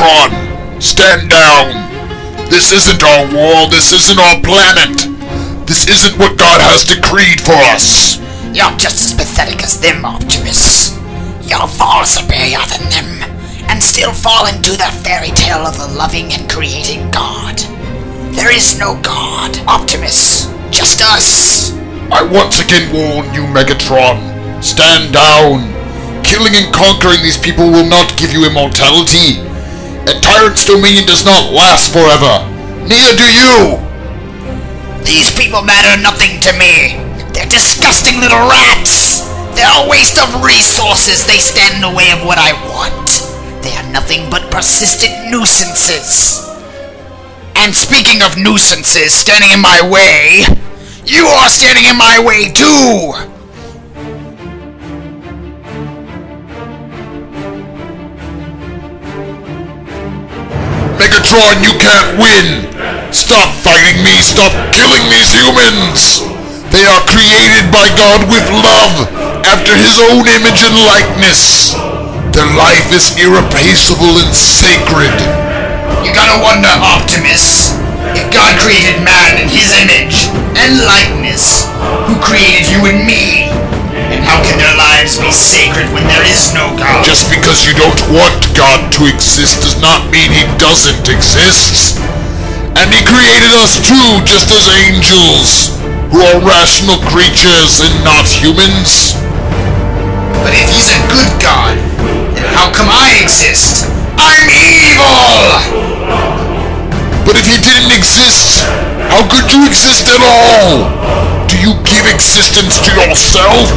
Megatron! Stand down! This isn't our world, this isn't our planet! This isn't what God has decreed for us! You're just as pathetic as them, Optimus. You're far superior than them, and still fall into the fairy tale of the loving and creating God. There is no God, Optimus. Just us. I once again warn you, Megatron. Stand down. Killing and conquering these people will not give you immortality. A tyrant's dominion does not last forever. Neither do you. These people matter nothing to me. They're disgusting little rats. They're a waste of resources. They stand in the way of what I want. They are nothing but persistent nuisances. And speaking of nuisances standing in my way, you are standing in my way too! Megatron, you can't win! Stop fighting me! Stop killing these humans! They are created by God with love, after His own image and likeness. Their life is irreplaceable and sacred. You gotta wonder, Optimus, if God created man in His image and likeness, who created you and me? And how can their lives be sacred when there is no God? Just because you don't want God to exist does not mean He doesn't exist. And He created us too, just as angels, who are rational creatures and not humans. But if He's a good God, then how come I exist? I'm evil! But if He didn't exist, how could you exist at all? Do you give existence to yourself?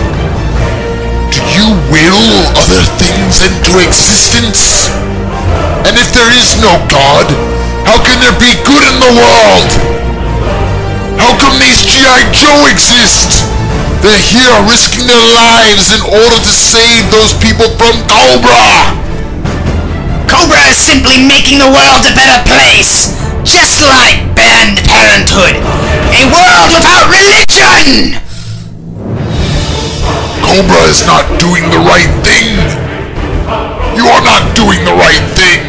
Do you will other things into existence? And if there is no God, how can there be good in the world? How come these G.I. Joe exist? They're here risking their lives in order to save those people from Cobra! Cobra is simply making the world a better place, just like Planned Parenthood. A world without religion! Cobra is not doing the right thing! You are not doing the right thing!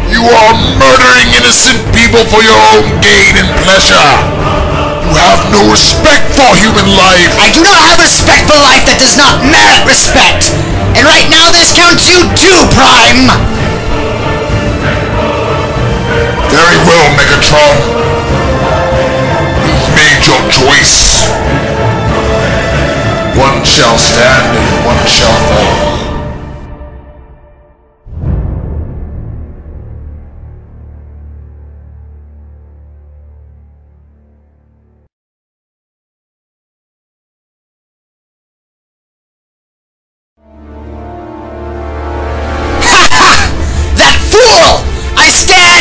You are murdering innocent people for your own gain and pleasure! You have no respect for human life! I do not have respect for life that does not merit respect! And right now this counts you too, Prime! Very well, Megatron. You've made your choice. One shall stand and one shall fall.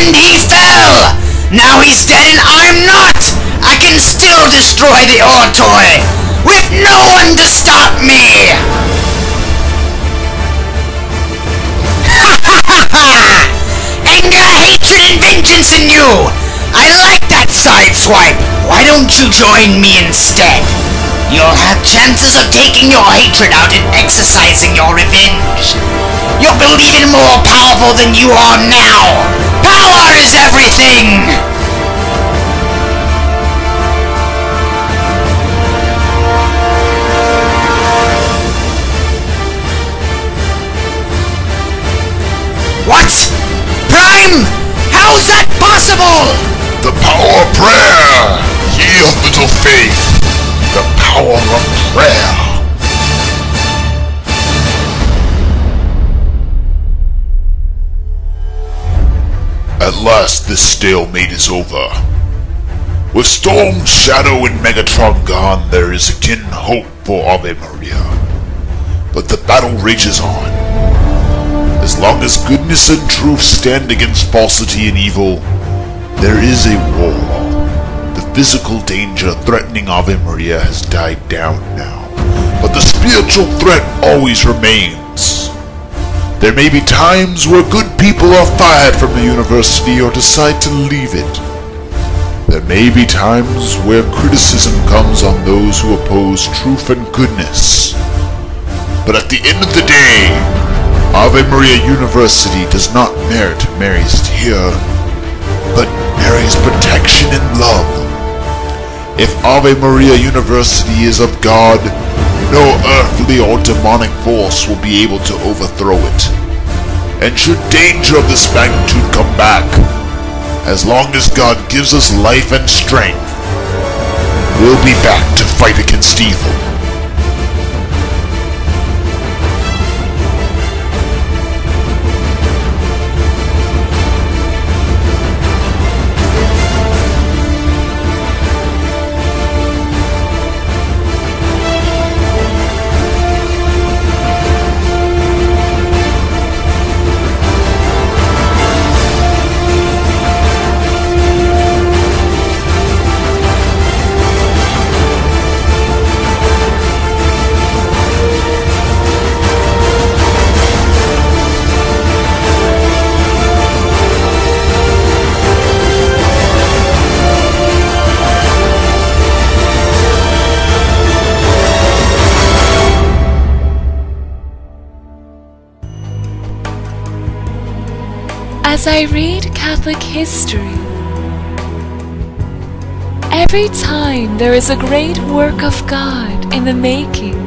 He fell! Now he's dead and I'm not! I can still destroy the Ortoy! With no one to stop me! Ha ha ha ha! Anger, hatred, and vengeance in you! I like that sideswipe! Why don't you join me instead? You'll have chances of taking your hatred out and exercising your revenge. You'll believe in more powerful than you are now! Power is everything! What? Prime? How's that possible? The power of prayer! Yield little faith! The power of prayer! At last this stalemate is over. With Storm, Shadow, and Megatron gone, there is again hope for Ave Maria. But the battle rages on. As long as goodness and truth stand against falsity and evil, there is a war. The physical danger threatening Ave Maria has died down now, but the spiritual threat always remains. There may be times where good people are fired from the university or decide to leave it. There may be times where criticism comes on those who oppose truth and goodness. But at the end of the day, Ave Maria University does not merit Mary's tear, but Mary's protection and love. If Ave Maria University is of God, no earthly or demonic force will be able to overthrow it. And should danger of this magnitude come back, as long as God gives us life and strength, we'll be back to fight against evil. As I read Catholic history, every time there is a great work of God in the making.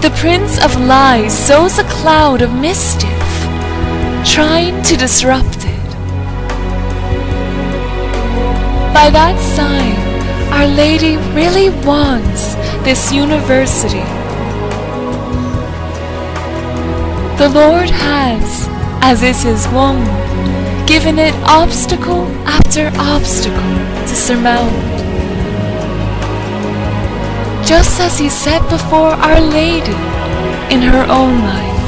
The Prince of Lies sows a cloud of mischief, trying to disrupt it. By that sign, Our Lady really wants this university. The Lord has, as is His wont, given it obstacle after obstacle to surmount. Just as He set before Our Lady in her own life.